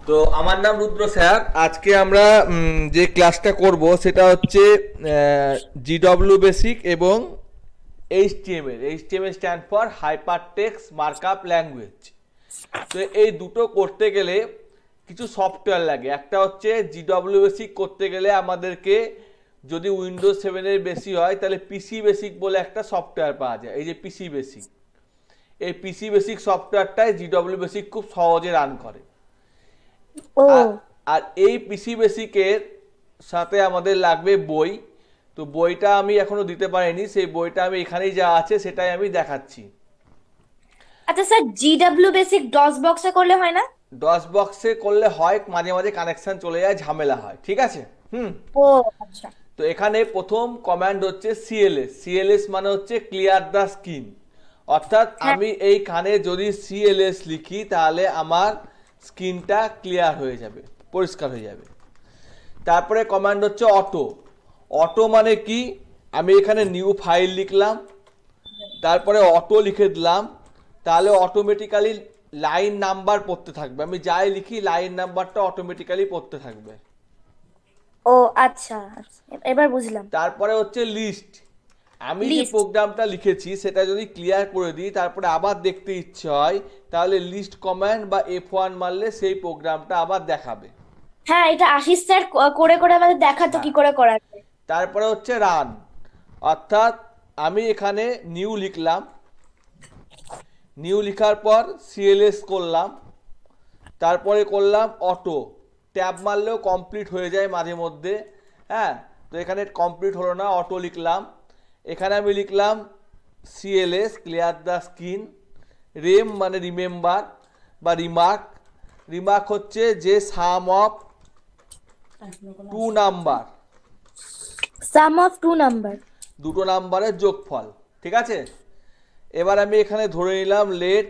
তো আমার নাম রুদ্র স্যার। আজকে আমরা যে ক্লাসটা করব সেটা হচ্ছে জিডব্লিউ বেসিক এবং HTML. HTML stand for hypertext markup language. তো এই দুটো করতে গেলে কিছু সফটওয়্যার লাগে। একটা হচ্ছে জিডব্লিউ বেসিক করতে গেলে আমাদেরকে যদি উইন্ডোজ 7-এর বেশি হয় তাহলে পিসি বেসিক বলে একটা সফটওয়্যার পাওয়া যায়। এই যে পিসি বেসিক, এই পিসি বেসিক সফটওয়্যারটাই জিডব্লিউ বেসিক খুব সহজে রান করে। আর এই পিসি বেসিকের সাথে আমাদের লাগবে বই। তো বইটা আমি এখনো দিতে পারিনি, সেই বইটা আমি এখানেই যা আছে সেটাই আমি দেখাচ্ছি। আচ্ছা স্যার, জিডব্লিউ বেসিক ডস বক্সে করলে হয় না? ডস বক্সে করলে হয়, মাঝে মাঝে কানেকশন চলে যায়, ঝামেলা হয়। ঠিক আছে। ও আচ্ছা। তো এখানে প্রথম কমান্ড হচ্ছে সিএলএস। সিএলএস মানে হচ্ছে ক্লিয়ার দ্য স্ক্রিন। অর্থাৎ হ্যাঁ। আমি এইখানে যদি সিএলএস লিখি তাহলে আমার স্ক্রিনটা ক্লিয়ার হয়ে যাবে, পরিষ্কার হয়ে যাবে। তারপরে কমান্ড হচ্ছে অটো। অটো মানে কি, আমি এখানে নিউ ফাইল লিখলাম, তারপরে অটো লিখে দিলাম, তাহলে অটোমেটিক্যালি লাইন নাম্বার পড়তে থাকবে। আমি যাই লিখি লাইন নাম্বারটা অটোমেটিক্যালি পড়তে থাকবে। ও আচ্ছা আচ্ছা, এবার বুঝলাম। তারপরে হচ্ছে লিস্ট। আমি যে লিস্ট। প্রোগ্রামটা লিখেছি সেটা যদি ক্লিয়ার করে দিই, তারপরে আবার দেখতে ইচ্ছে হয়, তাহলে লিস্ট কমান্ড বা F1 মারলে সেই প্রোগ্রামটা আবার দেখাবে। হ্যাঁ, এটা আশিস স্যার করে করে আমাদের দেখাতো হ্যাঁ। কি করে করা যায়। তারপরে হচ্ছে রান। অর্থাৎ আমি এখানে নিউ লিখলাম, নিউ লিখার পর সিএলএস করলাম, তারপরে করলাম অটো। ট্যাব মারলেও কমপ্লিট হয়ে যায় মাঝে মধ্যে। হ্যাঁ, তো এখানে কমপ্লিট হলো না, অটো লিখলাম। এখানে আমি লিখলাম CLS clear the screen. REM মানে রিমেম্বার বা রিমার্ক। রিমার্ক হচ্ছে যে sum of two number, sum of two number. দুটো নাম্বারের যোগফল। ঠিক আছে। এবার আমি এখানে ধরে নিলাম let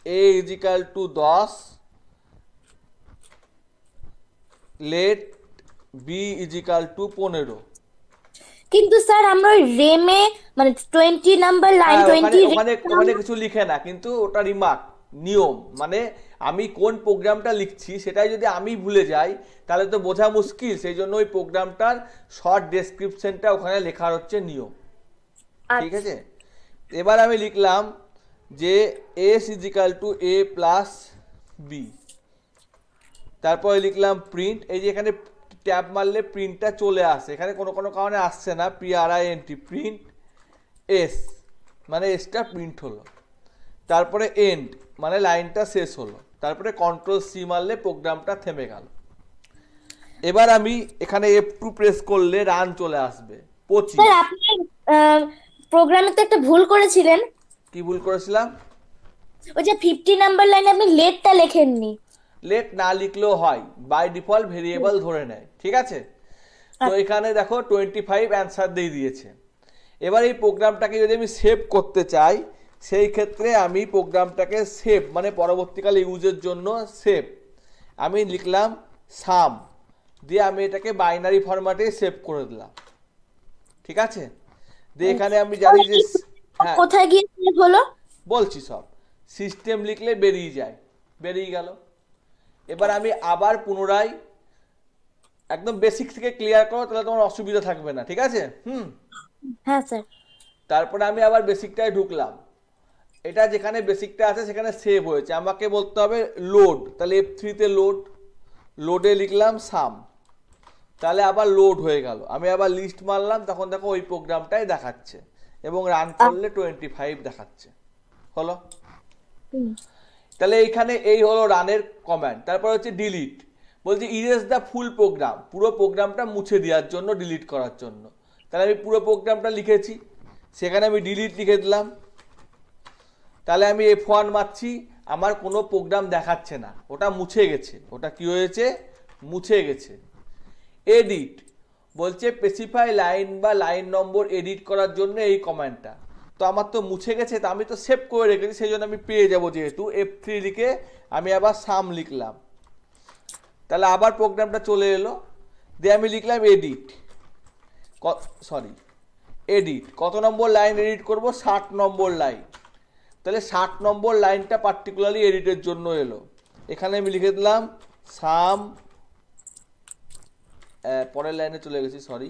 A is equal to 10, let B is equal to 15। কিন্তু স্যার আমরা ওই রেমে মানে 20 নাম্বার লাইন হ্যাঁ, ওখানে 20 ওখানে ওখানে কিছু লিখে না, কিন্তু ওটা রিমার্ক, নিয়ম। মানে আমি কোন প্রোগ্রামটা লিখছি সেটাই যদি আমি ভুলে যাই তাহলে তো বোঝা মুশকিল। সেই জন্য ওই প্রোগ্রামটার শর্ট ডেসক্রিপশনটা ওখানে লেখার হচ্ছে নিয়ম। ঠিক আচ্ছা। আছে। এবার আমি লিখলাম যে এস ইজিক্যাল টু এ প্লাস বি, তারপরে লিখলাম প্রিন্ট। এই যে এখানে ট্যাব মারলে প্রিন্টটা চলে আসে, এখানে কোনো কোনো কারণে আসছে না, PRINT, প্রিন্ট এস মানে এসটা প্রিন্ট হলো। তারপরে এন্ড মানে লাইনটা শেষ হলো। তারপরে কন্ট্রোল সি মারলে প্রোগ্রামটা থেমে গেল। এবার আমি এখানে F2 প্রেস করলে রান চলে আসবে। 25। স্যার আপনি প্রোগ্রামে তো একটা ভুল করেছিলেন। কি ভুল করেছিলাম? ওই যে 50 নাম্বার লাইনে আপনি লেটটা লেখেননি। লেট না লিখলেও হয়, বাই ডিফল্ট ভেরিয়েবল ধরে নেয়। ঠিক আছে। তো এখানে দেখো 25 অ্যান্সার দিয়ে দিয়েছে। এবার এই প্রোগ্রামটাকে যদি আমি সেভ করতে চাই, সেই ক্ষেত্রে আমি প্রোগ্রামটাকে সেভ মানে পরবর্তীকালে ইউজের জন্য সেভ, আমি লিখলাম সাম, দিয়ে আমি এটাকে বাইনারি ফরম্যাটে সেভ করে দিলাম। ঠিক আছে। দিয়ে এখানে আমি জানি যে, হ্যাঁ কোথায় গিয়ে সেভ হলো? বলছি সব, সিস্টেম লিখলে বেরিয়ে যায়, বেরিয়ে গেল। এবার আমি আবার পুনরায় একদম বেসিক থেকে ক্লিয়ার করো, তাহলে তোমার অসুবিধা থাকবে না। ঠিক আছে। হ্যাঁ স্যার। তারপরে আমি আবার বেসিকটায় ঢুকলাম। এটা যেখানে বেসিকটা আছে সেখানে সেভ হয়েছে, আমাকে বলতে হবে লোড। তাহলে F3-তে লোড, লোডে লিখলাম সাম, তাহলে আবার লোড হয়ে গেল। আমি আবার লিস্ট মারলাম, তখন দেখো ওই প্রোগ্রামটাই দেখাচ্ছে এবং রান করলে 25 দেখাচ্ছে। হলো। তাহলে এইখানে এই হলো রানের কমান্ড। তারপর হচ্ছে ডিলিট, বলছি ইরেজ দ্য ফুল প্রোগ্রাম, পুরো প্রোগ্রামটা মুছে দেওয়ার জন্য, ডিলিট করার জন্য। তাহলে আমি পুরো প্রোগ্রামটা লিখেছি, সেখানে আমি ডিলিট লিখে দিলাম। তাহলে আমি F1 মারছি, আমার কোনো প্রোগ্রাম দেখাচ্ছে না, ওটা মুছে গেছে। ওটা কি হয়েছে? মুছে গেছে। এডিট বলছে স্পেসিফাই লাইন বা লাইন নম্বর এডিট করার জন্য এই কমান্ডটা। তো আমার তো মুছে গেছে, তা আমি তো সেভ করে রেখেছি, সেই জন্য আমি পেয়ে যাবো। যেহেতু F3 লিখে আমি আবার সাম লিখলাম, তাহলে আবার প্রোগ্রামটা চলে এলো। দিয়ে আমি লিখলাম এডিট, এডিট কত নম্বর লাইন এডিট করব? 60 নম্বর লাইন। তাহলে 60 নম্বর লাইনটা পার্টিকুলারলি এডিটের জন্য এলো। এখানে আমি লিখে দিলাম সাম, পরের লাইনে চলে গেছি, সরি।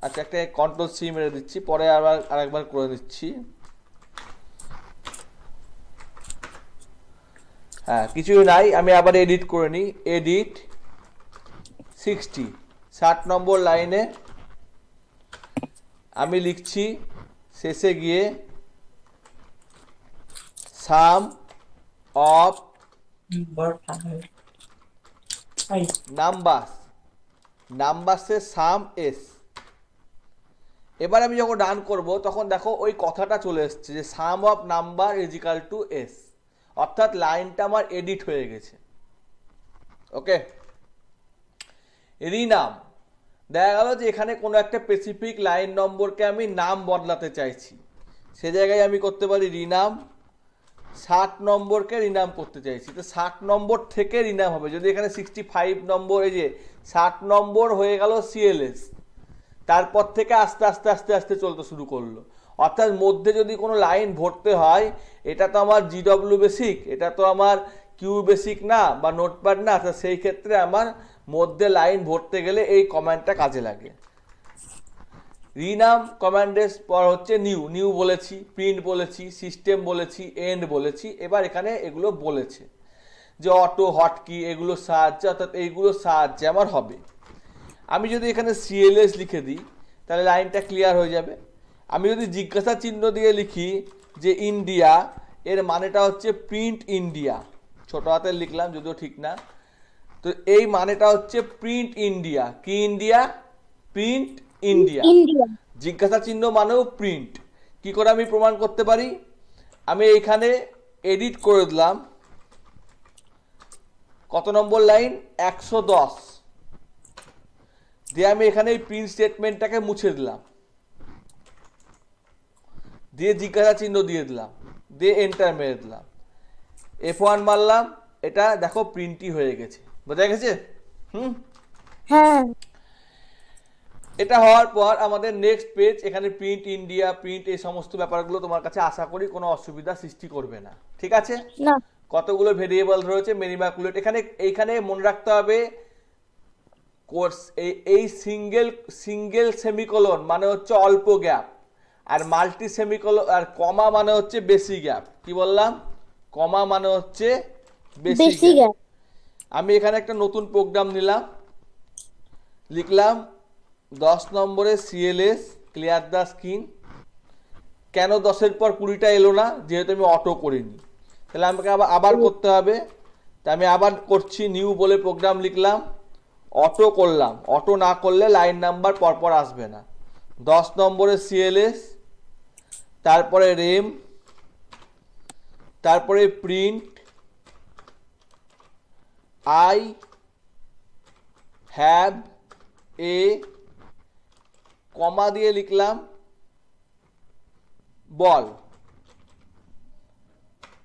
আচ্ছা, একটা কন্ট্রোল সি মেরে দিচ্ছি, পরে আবার আরেকবার করে দিচ্ছি। হ্যাঁ, কিছুই নাই, আমি আবার এডিট করে নিই। এডিট 60 নম্বর লাইনে আমি লিখছি শেষে গিয়ে সাম অফ নাম্বারস, নাম্বারসের সাম এস। এবার আমি যখন রান করব তখন দেখো ওই কথাটা চলে এসছে যে sum of number is equal to S, অর্থাৎ লাইনটা আমার এডিট হয়ে গেছে। ওকে, রিনাম, দেখা গেল যে এখানে কোনো একটা স্পেসিফিক লাইন নম্বরকে আমি নাম বদলাতে চাইছি, সে জায়গায় আমি করতে পারি রিনাম। 60 নম্বরকে রিনাম করতে চাইছি, তো 60 নম্বর থেকে রিনাম হবে। যদি এখানে 65 নম্বর, এই যে 60 নম্বর হয়ে গেল সিএলএস, তারপর থেকে আস্তে আস্তে আস্তে আস্তে চলতে শুরু করলো। অর্থাৎ মধ্যে যদি কোনো লাইন ভরতে হয়, এটা তো আমার জিডব্লিউ বেসিক, এটা তো আমার কিউ বেসিক না বা নোটপ্যাড না, তো সেই ক্ষেত্রে আমার মধ্যে লাইন ভরতে গেলে এই কমান্ডটা কাজে লাগে। রিনাম কমান্ডের পর হচ্ছে নিউ, নিউ বলেছি, প্রিন্ট বলেছি, সিস্টেম বলেছি, এন্ড বলেছি। এবার এখানে এগুলো বলেছে যে অটো, হটকি, এগুলো সাহায্যে, অর্থাৎ এইগুলো সাহায্যে আমার হবে। আমি যদি এখানে সিএলএস লিখে দিই তাহলে লাইনটা ক্লিয়ার হয়ে যাবে। আমি যদি জিজ্ঞাসা চিহ্ন দিয়ে লিখি যে ইন্ডিয়া, এর মানেটা হচ্ছে প্রিন্ট ইন্ডিয়া, ছোট হাতের লিখলাম যদিও ঠিক না, তো এই মানেটা হচ্ছে প্রিন্ট ইন্ডিয়া। কি ইন্ডিয়া? Print India. ইন্ডিয়া। জিজ্ঞাসা চিহ্ন মানেও প্রিন্ট। কি করে আমি প্রমাণ করতে পারি? আমি এইখানে এডিট করে দিলাম, কত নম্বর লাইন? 110, দিয়ে আমি এখানে এই প্রিন্ট স্টেটমেন্টটাকে মুছে দিলাম, দিয়ে জিজ্ঞাসা চিহ্ন দিয়ে দিলাম, দিয়ে এন্টার মেরে দিলাম, F1 মারলাম, এটা দেখো প্রিন্টই হয়ে গেছে। বোঝা গেছে? হ্যাঁ। এটা হওয়ার পর আমাদের নেক্সট পেজ, এখানে প্রিন্ট ইন্ডিয়া, প্রিন্ট, এই সমস্ত ব্যাপারগুলো তোমার কাছে আশা করি কোনো অসুবিধা সৃষ্টি করবে না। ঠিক আছে? না। কতগুলো ভেরিয়েবল রয়েছে, মিনিমাকুলেট, এইখানে মনে রাখতে হবে কোর্স, এই সিঙ্গেল সেমিকোলন মানে হচ্ছে অল্প গ্যাপ, আর মাল্টি সেমিকোলন আর কমা মানে হচ্ছে বেশি গ্যাপ। কি বললাম? কমা মানে হচ্ছে বেশি গ্যাপ। আমি এখানে একটা নতুন প্রোগ্রাম নিলাম, লিখলাম 10 নম্বরে সিএলএস ক্লিয়ার দ্য স্ক্রিন। কেন 10-এর পর 20টা এলো না? যেহেতু আমি অটো করিনি, তাহলে আমাকে আবার করতে হবে। তা আমি আবার করছি, নিউ বলে প্রোগ্রাম লিখলাম, অটো করলাম। অটো না করলে লাইন নাম্বার পরপর আসবে না। 10 নম্বরে সিএলএস, তারপরে রেম, তারপরে প্রিন্ট আই হ্যাভ এ, কমা দিয়ে লিখলাম বল,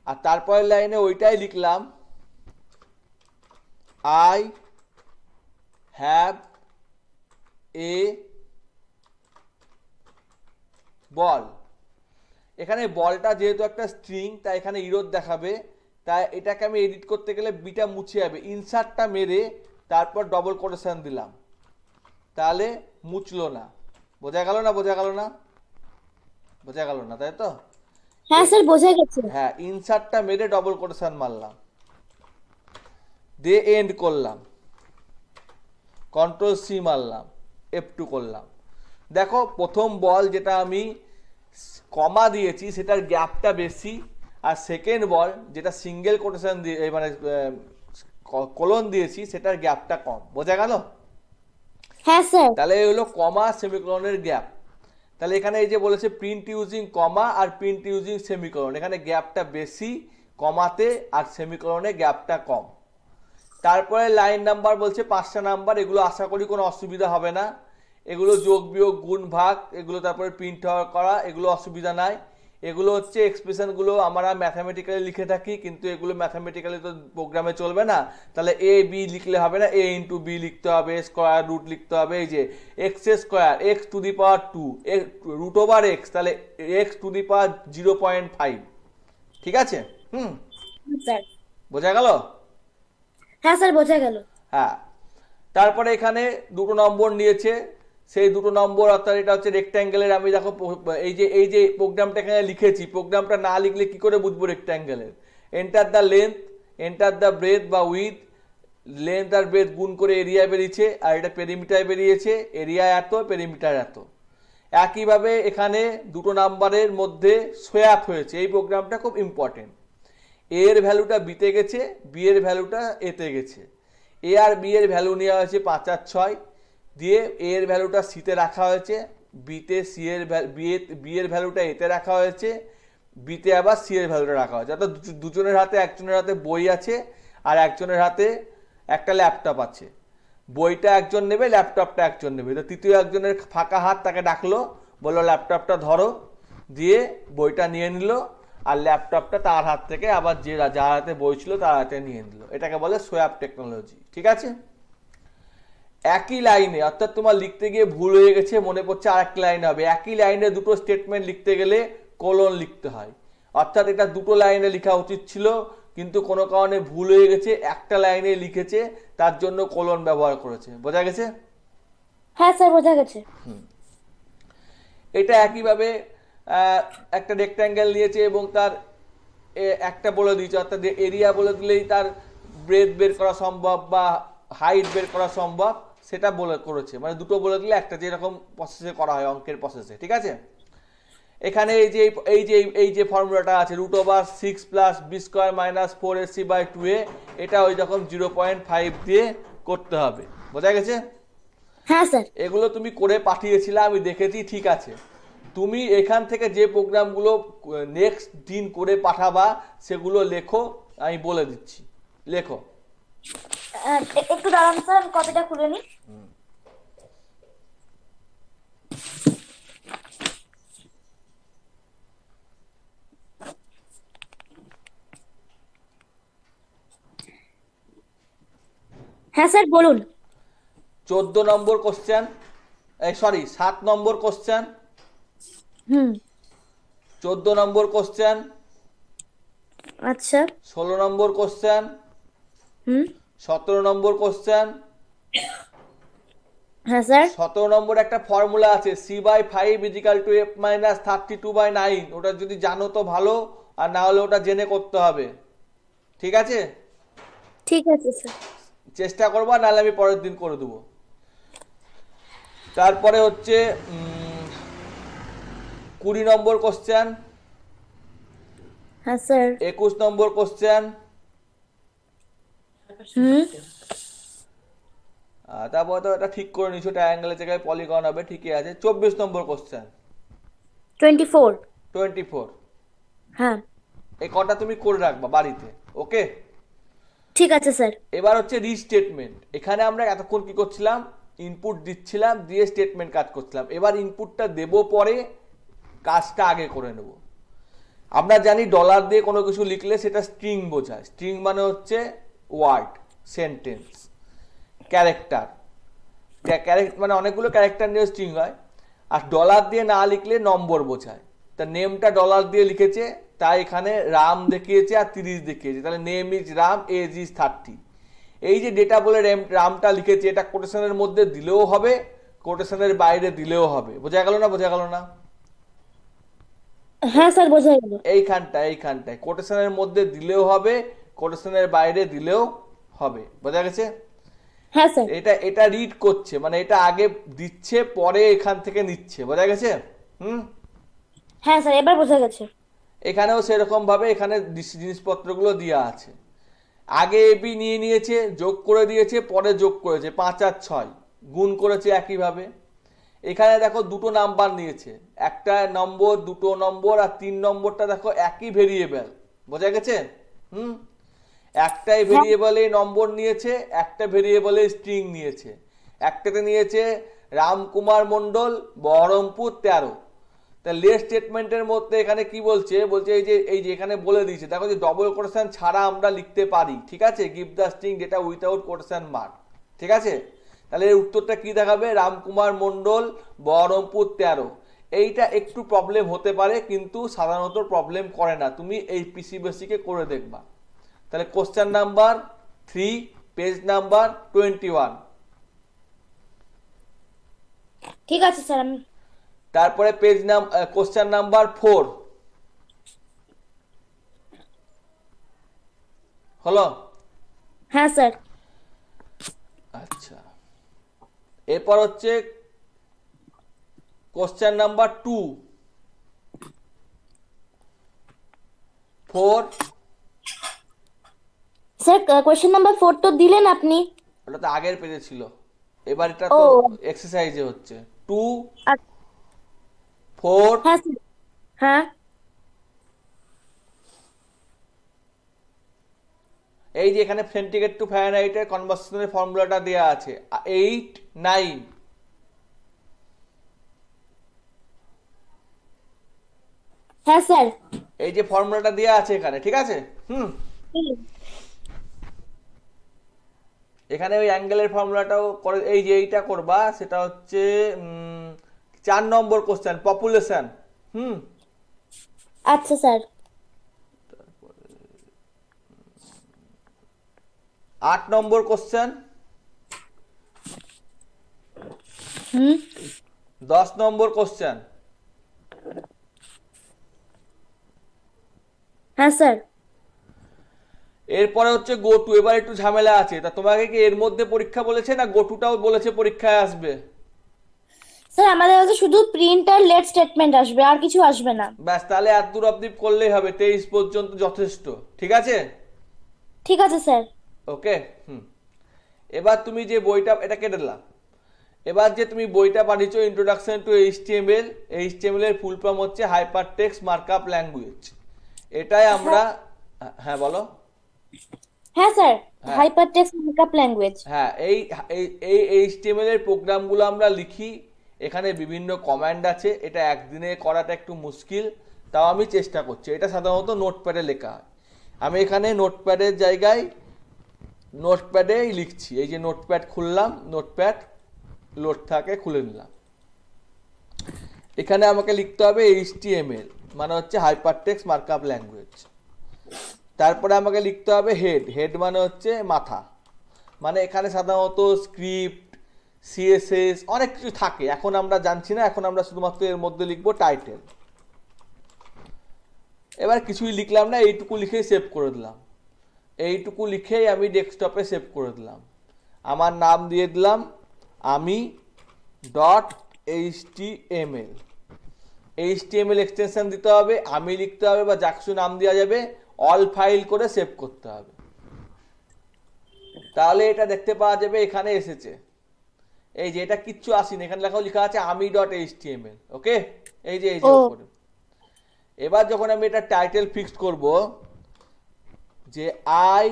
আর তারপরের লাইনে ওইটাই লিখলাম আই হ্যাভ এ বল। এখানে বলটা যেহেতু একটা স্ট্রিং, তাই এখানে ইরোর দেখাবে, তাই এটাকে আমি এডিট করতে গেলে বিটা মুছে যাবে। ইনসার্টটা মেরে তারপর ডবল কোটেশন দিলাম, তাহলে মুছলো না। বোঝা গেল না? বোঝা গেল না? বোঝা গেল না, তাই তো? হ্যাঁ স্যার, বোঝা গেছে। হ্যাঁ, ইনসার্টটা মেরে ডবল কোটেশন মারলাম, দিয়ে এন্ড করলাম, কন্ট্রোল সি মারলাম, F2 করলাম। দেখো প্রথম বল যেটা আমি কমা দিয়েছি সেটার গ্যাপটা বেশি, আর সেকেন্ড বল যেটা সিঙ্গেল কোটেশন দিয়ে মানে কোলন দিয়েছি সেটার গ্যাপটা কম। বোঝা গেল? হ্যাঁ স্যার। তাহলে এই হলো কমা সেমিকোলনের গ্যাপ। তাহলে এখানে এই যে বলেছে প্রিন্ট ইউজিং কমা আর প্রিন্ট ইউজিং সেমিকোলন, এখানে গ্যাপটা বেশি কমাতে, আর সেমিকোলনে গ্যাপটা কম। তারপরে লাইন নাম্বার বলছে 5টা নাম্বার, এগুলো আশা করি কোনো অসুবিধা হবে না। এগুলো যোগ বিয়োগ গুণ ভাগ, এগুলো তারপরে প্রিন্ট করা, এগুলো অসুবিধা নাই। এগুলো হচ্ছে এক্সপ্রেশনগুলো আমরা ম্যাথামেটিক্যালি লিখে থাকি, কিন্তু এগুলো ম্যাথামেটিক্যালি তো প্রোগ্রামে চলবে না। তাহলে এ বি লিখলে হবে না, এ ইন্টু বি লিখতে হবে, স্কোয়ার রুট লিখতে হবে। এই যে x square, x to the power 2 root over x, তাহলে এক্স টু দি পাওয়ার 0.5। ঠিক আছে? স্যার। বোঝা গেল? হ্যাঁ স্যার বোঝা গেল। হ্যাঁ, তারপরে এখানে দুটো নম্বর নিয়েছে, সেই দুটো নম্বর অর্থাৎ এটা হচ্ছে রেক্ট্যাঙ্গেলের। আমি দেখো এই যে প্রোগ্রামটা এখানে লিখেছি, প্রোগ্রামটা না লিখলে কি করে বুঝবো রেক্ট্যাঙ্গেলের? Enter the length, enter the breadth বা উইথ, লেন্থ আর ব্রেথ গুণ করে এরিয়া বেরিয়েছে, আর এটা পেরিমিটার বেরিয়েছে, এরিয়া এত, পেরিমিটার এত। একইভাবে এখানে দুটো নাম্বারের মধ্যে সোয়াপ হয়েছে, এই প্রোগ্রামটা খুব ইম্পর্টেন্ট। এ এর ভ্যালুটা বিতে গেছে, বি এর ভ্যালুটা এতে গেছে। এ আর বি এর ভ্যালু নেওয়া হয়েছে 5 আর 6, দিয়ে এ এর ভ্যালুটা সিতে রাখা হয়েছে, বিতে সি এর বি এর ভ্যালুটা এতে রাখা হয়েছে, বিতে আবার সি এর ভ্যালুটা রাখা হয়েছে। অর্থাৎ দুজনের হাতে, একজনের হাতে বই আছে আর একজনের হাতে একটা ল্যাপটপ আছে। বইটা একজন নেবে, ল্যাপটপটা একজন নেবে। তো তৃতীয় একজনের ফাঁকা হাত, তাকে ডাকলো, বললো ল্যাপটপটা ধরো, দিয়ে বইটা নিয়ে নিল, আর ল্যাপটপটা তার হাত থেকে আবার যার হাতে বই ছিল তার হাতে নিয়ে নিল। এটাকে বলে সোয়াপ টেকনোলজি, ঠিক আছে? একই লাইনে, অর্থাৎ তোমার লিখতে গিয়ে ভুল হয়ে গেছে, মনে পড়ছে আরেকটি লাইন হবে, একই লাইনে দুটো স্টেটমেন্ট লিখতে গেলে কোলন লিখতে হয়। অর্থাৎ এটা দুটো লাইনে লেখা উচিত ছিল, কিন্তু কোনো কারণে ভুল হয়ে গেছে, একটা লাইনে লিখেছে, তার জন্য কোলন ব্যবহার করেছে। বোঝা গেছে? হ্যাঁ স্যার বোঝা গেছে। এটা একইভাবে একটা রেক্ট্যাঙ্গেল নিয়েছে এবং তার একটা বলে দিয়েছে, অর্থাৎ এরিয়া বলে দিলেই তার ব্রেথ বের করা সম্ভব বা হাইট বের করা সম্ভব, সেটা বলে করেছে। মানে দুটো বলে দিলে একটা, যেরকম প্রসেসে করা হয় অঙ্কের প্রসেসে, ঠিক আছে? এখানে এই যে ফর্মুলাটা আছে, √6 + b² - 4ac/2a, এটা ওই রকম 0.5 দিয়ে করতে হবে। বোঝা গেছে? হ্যাঁ স্যার। এগুলো তুমি করে পাঠিয়েছিলে, আমি দেখেছি, ঠিক আছে। তুমি এখান থেকে যে প্রোগ্রামগুলো নেক্সট দিন করে পাঠাবা সেগুলো লেখো, আমি বলে দিচ্ছি, লেখো। একটু দাঁড়ান স্যার, আমি কপিটা খুলে নিই। হ্যাঁ স্যার বলুন। 14 নম্বর কোশ্চেন, 7 নম্বর কোশ্চেন, 14 নম্বর কোশ্চেন, আচ্ছা। 16 নম্বর কোশ্চেন, 17 নম্বর কোশ্চেন। হ্যাঁ স্যার। 17 নম্বর একটা ফর্মুলা আছে, c/5 = f - 32/9। ওটা যদি জানো তো ভালো, আর না হলে ওটা জেনে করতে হবে, ঠিক আছে? ঠিক আছে স্যার। চেষ্টা করবো, নাহলে আমি পরের দিন করে দেবো। তারপরে হচ্ছে 20 নম্বর কোশ্চেন, হ্যাঁ স্যার। 21 নম্বর কোশ্চেন, তারপরে তো এটা ঠিক করে নিচ্ছ, ট্রায়াঙ্গেলের জায়গায় পলিগন হবে, ঠিকই আছে। 24 নম্বর কোশ্চেন, 24। 24। হ্যাঁ এই কটা তুমি করে রাখবা বাড়িতে, ওকে? ঠিক আছে স্যার। এবার হচ্ছে রিস্টেটমেন্ট। এখানে আমরা এতক্ষণ কি করছিলাম, ইনপুট দিচ্ছিলাম, দিয়ে স্টেটমেন্ট কাজ করছিলাম। এবার ইনপুটটা দেব পরে, কাজটা আগে করে নেব। আমরা জানি ডলার দিয়ে কোনো কিছু লিখলে সেটা স্ট্রিং বোঝায়। স্ট্রিং মানে হচ্ছে ওয়ার্ড, সেন্টেন্স, ক্যারেক্টার। মানে অনেকগুলো ক্যারেক্টার নিয়ে স্ট্রিং হয়। আর ডলার দিয়ে না লিখলে নম্বর বোঝায়। তা নেমটা ডলার দিয়ে লিখেছে, তাই এখানে রাম দেখিয়েছে আর 30 দেখিয়েছে, তাহলে name is Ram, age is 30। এই যে ডেটা বলে রামটা লিখেছে, এটা কোটেশনের মধ্যে দিলেও হবে, কোটেশনের বাইরে দিলেও হবে। বোঝা গেল না? বোঝা গেল না? হ্যাঁ স্যার বোঝা গেল। এইখানটায় কোটেশনের মধ্যে দিলেও হবে, কোটেশনের বাইরে দিলেও হবে। বোঝা গেছে? হ্যাঁ স্যার। এটা রিড করছে, মানে এটা আগে দিচ্ছে, পরে এখান থেকে নিচ্ছে। বোঝা গেছে? হ্যাঁ স্যার এবার বোঝা গেছে। এখানেও সেরকম ভাবে এখানে জিনিসপত্রগুলো দেওয়া আছে। আগে এবি নিয়ে নিয়েছে, যোগ করে দিয়েছে, পরে যোগ করেছে, 5 আর 6 গুণ করেছে একইভাবে। এখানে দেখো দুটো নাম্বার নিয়েছে, একটা নম্বর, দুটো নম্বর, আর 3 নম্বরটা দেখো একই ভেরিয়েবল। বোঝা গেছে? একটাই ভেরিয়েবলে নম্বর নিয়েছে, একটা ভেরিয়েবলে স্ট্রিং নিয়েছে। একটাতে নিয়েছে রামকুমার মণ্ডল, বহরমপুর 13। তা লেস স্টেটমেন্টের মধ্যে এখানে কি বলছে, এই যে এখানে বলে দিয়েছে, দেখো যে ডবল কোটেশন ছাড়া আমরা লিখতে পারি, ঠিক আছে? Give the string data without quotation mark, ঠিক আছে? তাহলে এর উত্তরটা কি দেখাবে? রামকুমার মণ্ডল, বহরমপুর 13। এইটা একটু প্রবলেম হতে পারে, কিন্তু সাধারণত প্রবলেম করে না। তুমি এই পিসি বেসিকে করে দেখবা। তাহলে কোশ্চেন নাম্বার 3 পেজ নাম্বার 21। ঠিক আছে স্যার, আমি তারপরে কোশ্চেন নাম্বার 4 হলো। হ্যাঁ স্যার। আচ্ছা, এরপর হচ্ছে question number 2 4। Sir question number 4 তো দিলেন আপনি। ওটা তো আগের পেজে ছিল, এবার এটা তো ও এক্সারসাইজে হচ্ছে 2 আচ্ছা, 4। হ্যাঁ স্যার। হ্যাঁ এই যে এখানে সেন্টিগ্রেড টু ফারেনহাইটের কনভার্সনের ফর্মুলাটা দেওয়া আছে 8 9। হ্যাঁ স্যার। এই যে ফর্মুলাটা দেওয়া আছে এখানে, ঠিক আছে। হুম, এখানে ওই অ্যাঙ্গেলের ফর্মুলাটাও করে, এই যে এইটা করবা সেটা হচ্ছে 4 নম্বর কোশ্চেন পপুলেশন। আচ্ছা স্যার। 8 নম্বর কোশ্চেন, হুম, 10 নম্বর কোশ্চেন। হ্যাঁ স্যার। এরপরে হচ্ছে গো টু। এবার একটু ঝামেলা আছে, তা তোমাকে কি এর মধ্যে পরীক্ষা বলেছে না গো টুটাও বলেছে পরীক্ষায় আসবে? স্যার আমাদের কাছে শুধু প্রিন্ট আর লেট স্টেটমেন্ট আসবে, আর কিছু আসবে না। ব্যাস, তাহলে এত দূর অব্দি করলেই হবে, 23 পর্যন্ত যথেষ্ট, ঠিক আছে। ঠিক আছে স্যার। ওকে। এবার তুমি যে বইটা, এটা কেটে দিলাম। এবার যে তুমি বইটা পাঠিয়েছো ইন্ট্রোডাকশন টু এইচটিএমএল, এইচটিএমএল এর ফুল ফর্ম হচ্ছে হাইপার টেক্সট মার্কআপ ল্যাঙ্গুয়েজ। এটাই আমরা, হ্যাঁ বলো। হ্যাঁ স্যার, হ্যাঁ হাইপারটেক্সট মার্কআপ ল্যাঙ্গুয়েজ। হ্যাঁ, এই এই এইচটিএমএল এর প্রোগ্রামগুলো আমরা লিখি। এখানে বিভিন্ন কমান্ড আছে, এটা একদিনে করাটা একটু মুশকিল, তাও আমি চেষ্টা করছি। এটা সাধারণত নোটপ্যাডে লেখা হয়, আমি এখানে নোটপ্যাডের জায়গায় নোটপ্যাডেই লিখছি। এই যে নোটপ্যাড খুললাম, নোটপ্যাড লোড থাকে, খুলে নিলাম। এখানে আমাকে লিখতে হবে এইচটিএমএল মানে হচ্ছে হাইপারটেক্সট মার্কআপ ল্যাঙ্গুয়েজ। তারপরে আমাকে লিখতে হবে হেড। হেড মানে হচ্ছে মাথা, মানে এখানে সাধারণত স্ক্রিপ্ট, সিএসএস অনেক কিছু থাকে, এখন আমরা জানছি না, এখন আমরা শুধুমাত্র এর মধ্যে লিখবো টাইটেল। এবার কিছুই লিখলাম না, এইটুকু লিখেই সেভ করে দিলাম। এইটুকু লিখেই আমি ডেস্কটপে সেভ করে দিলাম। আমার নাম দিয়ে দিলাম আমি .html। এইচটিএমএল এক্সটেনশন দিতে হবে, আমি লিখতে হবে বা যা কিছু নাম দেওয়া যাবে, অল ফাইল করে সেভ করতে হবে। তাহলে এটা দেখতে পাওয়া যাবে এখানে এসেছে। এই যে এটা কিচ্ছু আসেনি, এখানে লেখা আছে আমি .html। ওকে, এই যে ও উপরে। এবার যখন আমি এটা টাইটেল ফিক্সড করব, যে আই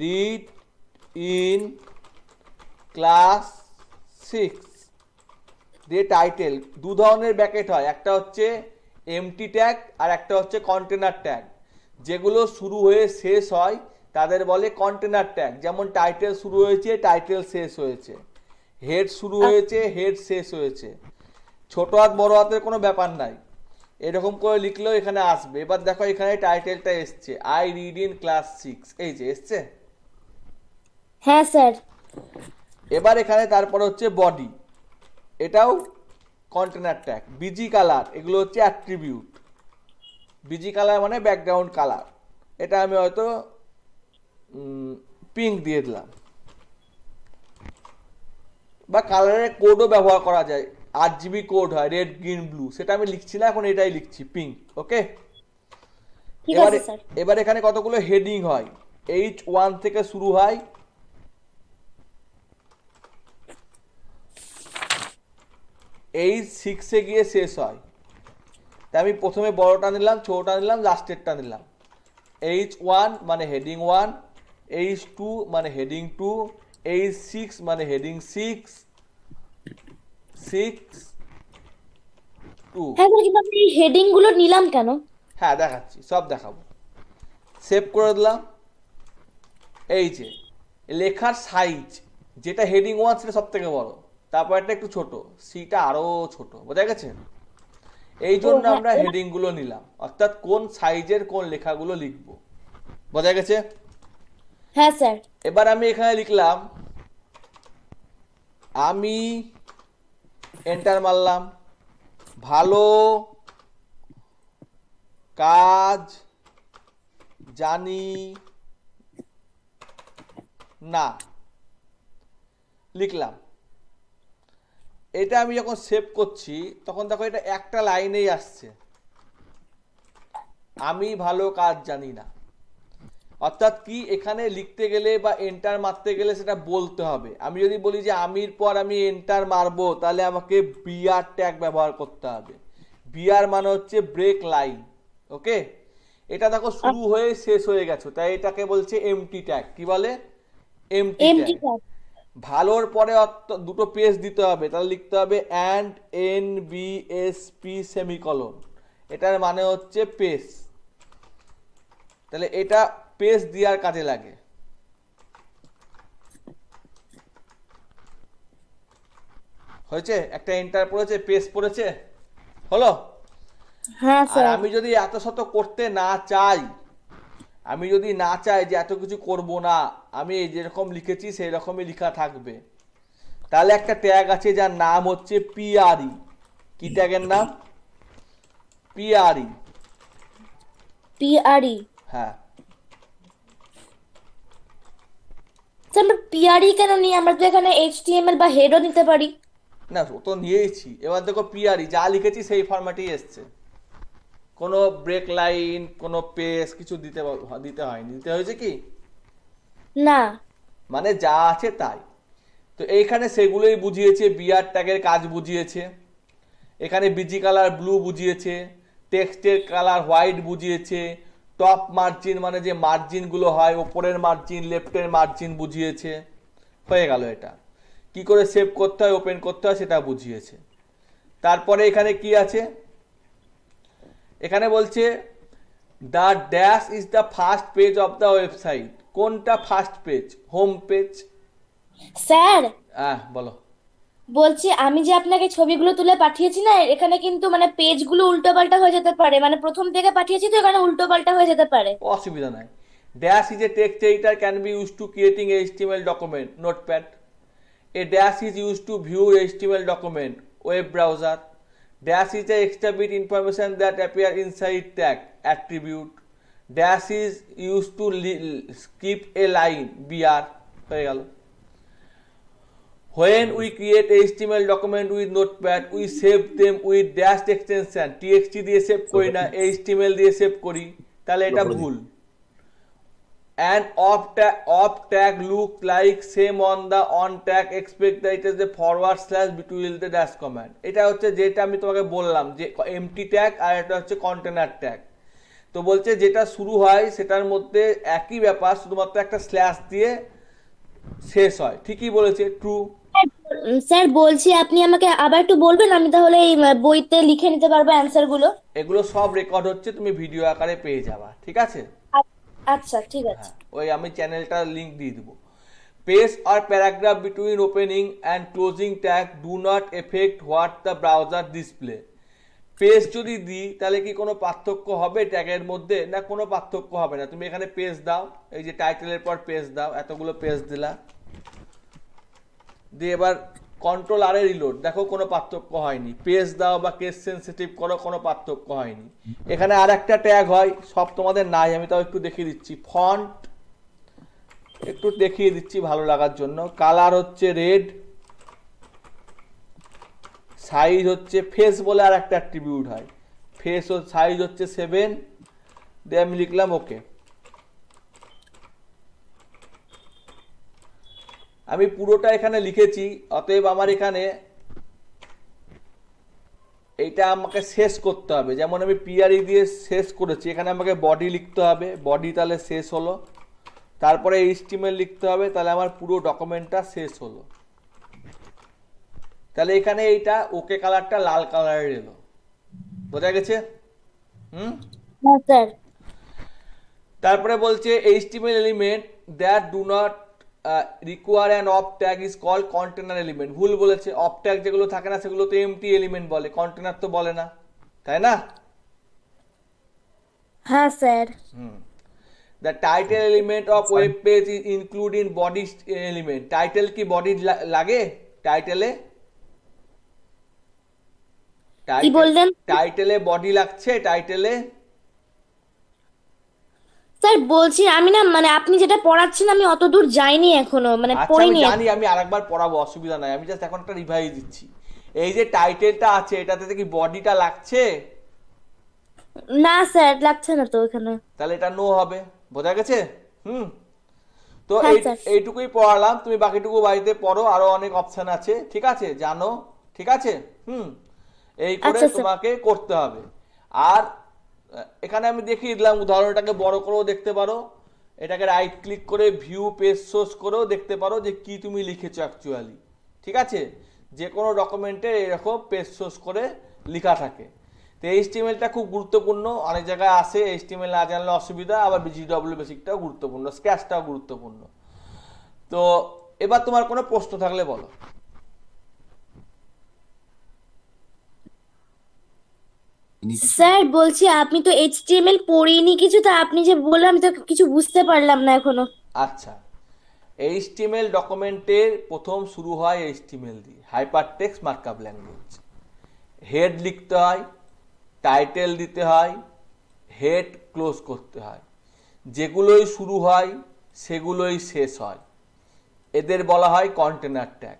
রিড ইন ক্লাস 6 দিয়ে টাইটেল। দু ধরনের ব্র্যাকেট হয়, একটা হচ্ছে এমটি ট্যাগ আর একটা হচ্ছে কন্টেনার ট্যাগ। যেগুলো শুরু হয়ে শেষ হয় তাদের বলে কন্টেনার ট্যাগ, যেমন টাইটেল শুরু হয়েছে, টাইটেল শেষ হয়েছে, হেড শুরু হয়েছে, হেড শেষ হয়েছে। ছোট হাত বড় হাতের কোনো ব্যাপার নাই, এরকম করে লিখলেও এখানে আসবে। এবার দেখো এখানে টাইটেলটা এসছে আই রিড ইন ক্লাস 6, এই যে এসছে। হ্যাঁ স্যার। এবার এখানে তারপর হচ্ছে বডি, এটাও কন্টেনার ট্যাগ। বিজি কালার, এগুলো হচ্ছে অ্যাট্রিবিউট। বিজি কালার মানে ব্যাকগ্রাউন্ড কালার, এটা আমি হয়তো পিঙ্ক দিয়ে দিলাম। বা কালারের কোডও ব্যবহার করা যায়, 8 GB কোড হয়, রেড গ্রিন ব্লু, সেটা আমি লিখছি না এখন, এটাই লিখছি পিঙ্ক। ওকে। ঠিক এবারে আছে স্যার। এবার এখানে কতগুলো হেডিং হয়, H1 থেকে শুরু হয়, H6 গিয়ে শেষ হয়। তাই আমি প্রথমে বড়টা নিলাম, ছোটটা নিলাম, লাস্টেরটা নিলাম। H1 মানে হেডিং 1, H2 মানে হেডিং 2, H6 মানে হেডিং 6, 6 2। হ্যাঁ স্যার, কিন্তু আমি এই হেডিং গুলো নিলাম কেন? হ্যাঁ দেখাচ্ছি, সব দেখাবো। সেভ করে দিলাম। এই যে লেখার সাইজ, যেটা হেডিং 1 সেটা সব থেকে বড়, তারপর একটা একটু ছোট, সিটা আরো ছোট, বোঝা গেছে। এই ও জন্য হ্যাঁ, আমরা হেডিং গুলো নিলাম, অর্থাৎ কোন সাইজের কোন লেখাগুলো লিখবো, বোঝা গেছে। হ্যাঁ স্যার। এবার আমি এখানে লিখলাম আমি, এন্টার মারলাম, ভালো কাজ জানি না লিখলাম। এটা আমি যখন সেভ করছি তখন দেখো এটা একটা লাইনেই আসছে, আমি ভালো কাজ জানি না। অর্থাৎ কি, এখানে লিখতে গেলে বা এন্টার মারতে গেলে সেটা বলতে হবে। আমি যদি বলি যে আমির পর আমি এন্টার মারবো, তাহলে আমাকে বিআর ট্যাগ ব্যবহার করতে হবে। বিআর মানে হচ্ছে ব্রেক লাইন। ওকে, এটা দেখো শুরু হয়ে শেষ হয়ে গেছে, তাই এটাকে বলছে এমটি ট্যাগ। কি বলে? Empty empty tag. ভালোর পরে দুটো পেজ দিতে হবে, তাহলে লিখতে হবে and n b s p semicolon. এটার মানে হচ্ছে পেজ। তাহলে এটা পেজ দেওয়ার কাজে লাগে। হয়েছে, একটা এন্টার পড়েছে, পেজ পড়েছে, হলো। হ্যাঁ আর স্যার। আমি যদি এত শত করতে না চাই, আমি যদি না চাই যে এত কিছু করব না, আমি যেরকম লিখেছি সেই রকমই লেখা থাকবে, তাহলে একটা ট্যাগ আছে যার নাম হচ্ছে পিআরই। কি ট্যাগের নাম? পিআরই। পিআরই। হ্যাঁ, স্যার আমরা পিআরই কেন নিই? আমরা তো এখানে এইচটিএমএল বা হেডও নিতে পারি। না ও তো নিয়েইছি। এবার দেখো পিআরই যা লিখেছি সেই ফরম্যাটেই এসছে, কোনো ব্রেক লাইন কোনো পেজ কিছু দিতে হয়নি। দিতে হয়েছে কি? না। মানে যা আছে তাই। তো এইখানে সেগুলোই বুঝিয়েছে, বিআর ট্যাগের কাজ বুঝিয়েছে। এখানে বিজি কালার ব্লু বুঝিয়েছে, টেক্সটের কালার হোয়াইট বুঝিয়েছে, টপ মার্জিন মানে যে মার্জিনগুলো হয়, ওপরের মার্জিন লেফটের মার্জিন বুঝিয়েছে। হয়ে গেল। এটা কি করে সেভ করতে হয়, ওপেন করতে হয় সেটা বুঝিয়েছে। তারপরে এখানে কি আছে? এখানে বলছে the dash is the first page of the website. কোনটা first page? Home page. Sir বলো। বলছি, আমি যে আপনাকে ছবিগুলো তুলে পাঠিয়েছি না, এখানে কিন্তু মানে পেজগুলো উল্টো পাল্টা হয়ে যেতে পারে, মানে প্রথম থেকে পাঠিয়েছি তো এখানে উল্টো পাল্টা হয়ে যেতে পারে। অসুবিধা নাই। Dash is a text editor can be use to creating HTML document notepad. A dash is use to view HTML document web browser. Dash is a extra bit information that appear inside tag attribute. Dash is use to skip a line BR. হয়ে গেল। When we create HTML document with Notepad, we save them with dash extension. TXT দিয়ে save করি না, HTML দিয়ে save করি, তাহলে এটা ভুল। And off tag look like same on the on tag, expect that it is a forward slash between the dash command. এটা হচ্ছে যেটা আমি তোমাকে বললাম যে এমটি ট্যাগ, আর এটা হচ্ছে কন্টেনার ট্যাগ। তো বলছে যেটা শুরু হয় সেটার মধ্যে একই ব্যাপার, শুধুমাত্র একটা স্ল্যাশ দিয়ে শেষ হয়। ঠিকই বলেছে, ট্রু। স্যার বলছি, আপনি আমাকে আবার একটু বলবেন, আমি তাহলে এই বইতে লিখে নিতে পারবো অ্যান্সার গুলো। এগুলো সব রেকর্ড হচ্ছে, তুমি ভিডিও আকারে পেয়ে যাবা, ঠিক আছে? আচ্ছা ঠিক আছে। হ্যাঁ, ওই আমি চ্যানেলটার লিংক দিয়ে দেবো। পেজ আর paragraph between opening and closing tag do not effect what the browser display. Page যদি দিই তাহলে কি কোনো পার্থক্য হবে ট্যাগের মধ্যে? না, কোনো পার্থক্য হবে না। তুমি এখানে পেজ দাও, এই যে টাইটেলের পর পেজ দাও, এতগুলো পেজ দিলা, দিয়ে এবার কন্ট্রোল আর রিলোড, দেখো কোনো পার্থক্য হয়নি। পেজ দাও বা কেস সেন্সিটিভ করো, কোনো পার্থক্য হয়নি। এখানে আর একটা ট্যাগ হয়, সব তোমাদের নাই, আমি তাও একটু দেখিয়ে দিচ্ছি। ফন্ট একটু দেখিয়ে দিচ্ছি ভালো লাগার জন্য। কালার হচ্ছে রেড, সাইজ হচ্ছে ফেস বলে আর একটা অ্যাট্রিবিউট হয়, ফেস ও সাইজ হচ্ছে 7, দিয়ে আমি লিখলাম ওকে। আমি পুরোটা এখানে লিখেছি, অতএব আমার এখানে এইটা আমাকে শেষ করতে হবে। যেমন আমি পিআরই দিয়ে শেষ করেছি, এখানে আমাকে বডি লিখতে হবে, বডি তাহলে শেষ হলো। তারপরে এইচটিএমএল লিখতে হবে, তাহলে আমার পুরো ডকুমেন্টটা শেষ হলো। তাহলে এখানে এইটা ওকে কালারটা লাল কালারের এলো, বোঝা গেছে? হ্যাঁ স্যার। তারপরে বলছে HTML element that do not require an off tag is called container element. ভুল বলেছে, অফ ট্যাগ যেগুলো থাকে না সেগুলো তো এমটি এলিমেন্ট বলে, কন্টেনার তো বলে না, তাই না? হ্যাঁ sir. The title element of web page is include in body element. Title কি বডি লাগে টাইটেলে? কি বললেন টাইটেলে বডি লাগছে টাইটেলে? স্যার? বলছি আমি না, মানে আপনি যেটা পড়াচ্ছেন আমি অত দূর যাইনি এখনো, মানে আচ্ছা আমি পড়িনি জানি, আমি আরেকবার পড়াবো, অসুবিধা নাই, আমি জাস্ট এখন একটা রিভাইজ দিচ্ছি। এই যে টাইটেলটা আছে এটাতে কি বডিটা লাগছে? না স্যার, লাগছে না তো এখানে। তাহলে এটা নো হবে, বোঝা গেছে? হুম। তো হ্যাঁ স্যার। এইটুকুই পড়ালাম, তুমি বাকিটুকু বাড়িতে পড়ো, আরো অনেক অপশন আছে, ঠিক আছে, জানো, ঠিক আছে। হুম। এই করে আচ্ছা স্যার। তোমাকে করতে হবে। আর এখানে আমি দেখিয়ে দিলাম উদাহরণটাকে বড় করেও দেখতে পারো, এটাকে রাইট ক্লিক করে ভিউ পেজ সোর্স করেও দেখতে পারো যে কি তুমি লিখেছো অ্যাকচুয়ালি, ঠিক আছে। যে কোনো ডকুমেন্টে এরকম পেজ সোর্স করে লেখা থাকে। তো এইচটিএমএলটা খুব গুরুত্বপূর্ণ, অনেক জায়গায় আসে এইচটিএমএল না জানলে অসুবিধা, আবার জিডব্লিউ বেসিকটাও গুরুত্বপূর্ণ, স্ক্র্যাচটাও গুরুত্বপূর্ণ। তো এবার তোমার কোনো প্রশ্ন থাকলে বলো। স্যার বলছি আপনি তো এইচটিএমএল পড়িনি কিছু, তা আপনি যে বললেন আমি তো কিছু বুঝতে পারলাম না এখনো। আচ্ছা, এইচটিএমএল ডকুমেন্টের প্রথম শুরু হয় এইচটিএমএল দিয়ে, হাইপারটেক্সট মার্কআপ ল্যাঙ্গুয়েজ। হেড লিখতে হয়, টাইটেল দিতে হয়, হেড ক্লোজ করতে হয়, যেগুলোই শুরু হয় সেগুলোই শেষ হয়, এদের বলা হয় কন্টেনার ট্যাগ।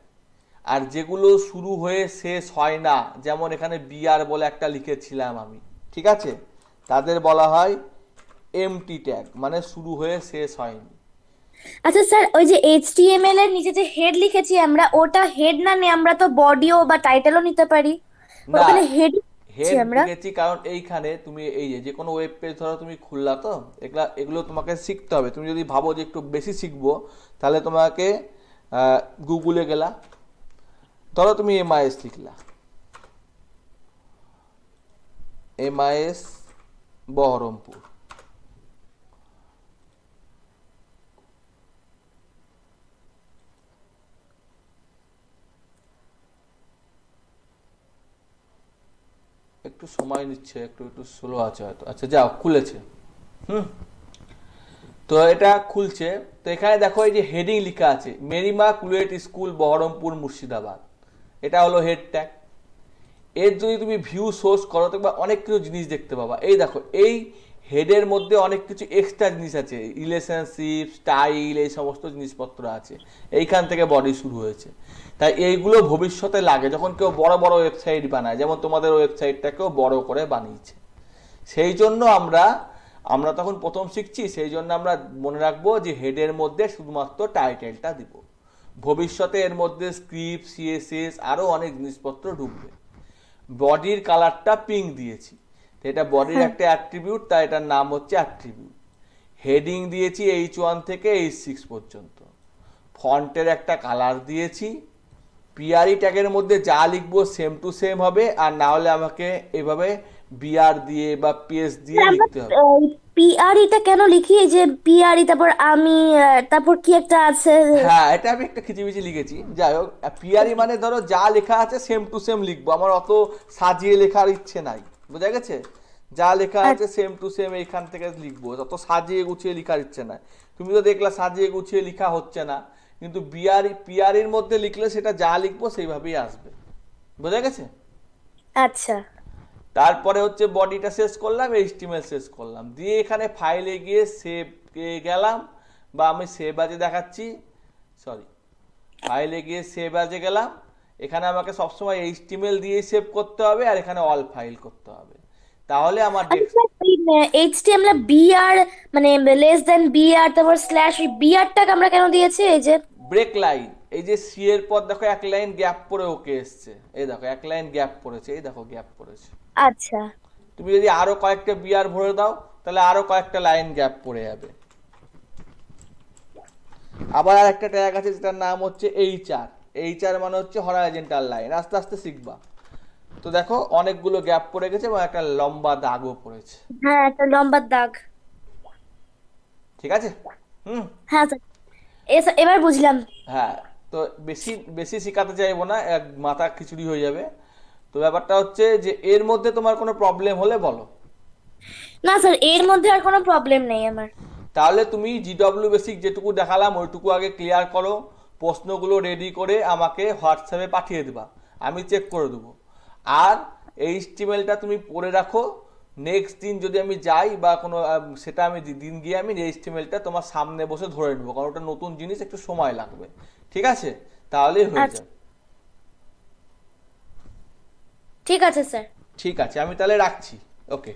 আর যেগুলো শুরু হয়ে শেষ হয় না, যেমন এখানে বিআর বলে একটা লিখেছিলাম আমি, ঠিক আছে, তাদের বলা হয় এমটি ট্যাগ, মানে শুরু হয়ে শেষ হয়নি। আচ্ছা স্যার, ওই যে এইচটিএমএল এর নিচে যে হেড লিখেছি আমরা, ওটা হেড না নিয়ে আমরা তো বডিও বা টাইটেলও নিতে পারি, না, ওখানে হেড লিখেছি হেড আমরা। লিখেছি কারণ এইখানে তুমি এই যে কোনো ওয়েব পেজ ধরো তুমি খুললা, তো এগুলো তোমাকে শিখতে হবে। তুমি যদি ভাবো যে একটু বেশি শিখবো, তাহলে তোমাকে গুগলে গেলা, ধরো তুমি এমআইএস লিখলা, এমআইএস বহরমপুর, একটু সময় নিচ্ছে, একটু একটু স্লো আছে হয়তো। আচ্ছা যাও, খুলেছে। হুম। তো এটা খুলছে, তো এখানে দেখো এই যে হেডিং লেখা আছে, মেরিমা কুয়েট স্কুল বহরমপুর মুর্শিদাবাদ, এটা হলো হেড ট্যাগ। এর যদি তুমি ভিউ সোর্স করো তো অনেক কিছু জিনিস দেখতে পাবা। এই দেখো, এই হেডের মধ্যে অনেক কিছু এক্সট্রা জিনিস আছে, রিলেশনশিপ, স্টাইল, এই সমস্ত জিনিসপত্র আছে। এইখান থেকে বডি শুরু হয়েছে। তাই এইগুলো ভবিষ্যতে লাগে যখন কেউ বড় বড় ওয়েবসাইট বানায়, যেমন তোমাদের ওয়েবসাইটটাকেও বড় করে বানিয়েছে। সেই জন্য আমরা তখন প্রথম শিখছি, সেই জন্য আমরা মনে রাখবো যে হেডের মধ্যে শুধুমাত্র টাইটেলটা দিব। ভবিষ্যতে এর মধ্যে স্ক্রিপ্ট, সিএসএস, আরও অনেক জিনিসপত্র ঢুকবে। বডির কালারটা পিঙ্ক দিয়েছি, তো এটা বডির একটা অ্যাট্রিবিউট, তাই এটার নাম হচ্ছে অ্যাট্রিবিউট। হেডিং দিয়েছি H1 থেকে H6 পর্যন্ত, ফন্টের একটা কালার দিয়েছি। পিআরই ট্যাগের মধ্যে যা লিখবো সেম টু সেম হবে, আর না হলে আমাকে এভাবে বিআর দিয়ে বা পিএস দিয়ে লিখতে হবে। পিআরইটা কেন লিখি? এই যে পিআরই, তারপর আমি, তারপর কি একটা আছে। হ্যাঁ, এটা আমি একটা খিচিমিচি লিখেছি, যাই হোক। পিআরই মানে ধরো যা লেখা আছে সেম টু সেম লিখবো, আমার অত সাজিয়ে লেখার ইচ্ছে নাই, বোঝা গেছে? যা লেখা আছে সেম টু সেম এইখান থেকে লিখবো, অত সাজিয়ে গুছিয়ে লেখার ইচ্ছে নাই। তুমি তো দেখলা সাজিয়ে গুছিয়ে লেখা হচ্ছে না, কিন্তু পিআরির মধ্যে লিখলে সেটা যা লিখবো সেইভাবেই আসবে, বোঝা গেছে? আচ্ছা। তারপরে হচ্ছে বডিটা শেষ করলাম, এইচটিএমএল শেষ করলাম, দিয়ে এখানে ফাইলে গিয়ে সেভ গেলাম, বা আমি সেভ আজে দেখাচ্ছি, সরি, ফাইলে গিয়ে সেভ আজে গেলাম। এখানে আমাকে সবসময় এইচটিএমএল দিয়ে সেভ করতে হবে, আর এখানে অল ফাইল করতে হবে, তাহলে আমার ডেস্ক। এইচটিএমএল বিআর মানে লেস দেন বিআর, তারপর স্ল্যাশ, বিআরটা আমরা কেন দিয়েছি? এই যে ব্রেক লাইন, এই যে সি এর পর দেখো এক লাইন গ্যাপ পড়ে ওকে এসছে, এই দেখো এক লাইন গ্যাপ পড়েছে, এই দেখো গ্যাপ পড়েছে। আচ্ছা। তুমি যদি আরো কয়েকটা বিআর ভরে দাও, তাহলে আরো কয়েকটা লাইন গ্যাপ পড়ে যাবে। আবার আর একটা ট্যাগ আছে যেটার নাম হচ্ছে এইচআর। এইচআর মানে হচ্ছে হরাইজন্টাল লাইন, আস্তে আস্তে শিখবা। তো দেখো অনেকগুলো গ্যাপ পড়ে গেছে এবং একটা লম্বা দাগও পড়েছে, হ্যাঁ, একটা লম্বা দাগ। ঠিক আছে? হুম। হ্যাঁ স্যার, এবার বুঝলাম। হ্যাঁ, তো বেশি বেশি শেখাতে চাইবো না, এক মাথা খিচুড়ি হয়ে যাবে। তো ব্যাপারটা হচ্ছে যে এর মধ্যে তোমার কোনো প্রবলেম হলে বলো। না স্যার, এর মধ্যে আর কোনো প্রবলেম নেই আমার। তাহলে তুমি জিডব্লিউ বেসিক যেটুকু দেখালাম ওইটুকু আগে ক্লিয়ার করো, প্রশ্নগুলো রেডি করে আমাকে হোয়াটসঅ্যাপে পাঠিয়ে দেবা, আমি চেক করে দেবো। আর এইচটিএমএলটা তুমি পড়ে রাখো, নেক্সট দিন যদি আমি যাই বা কোনো সেটা আমি দিন গিয়ে আমি এইচটিএমএলটা তোমার সামনে বসে ধরে নেবো, কারণ ওটা নতুন জিনিস, একটু সময় লাগবে। ঠিক আছে, তাহলেই হয়ে আচ্ছা, যাবে। ঠিক আছে স্যার। ঠিক আছে, আমি তাহলে রাখছি। ওকে।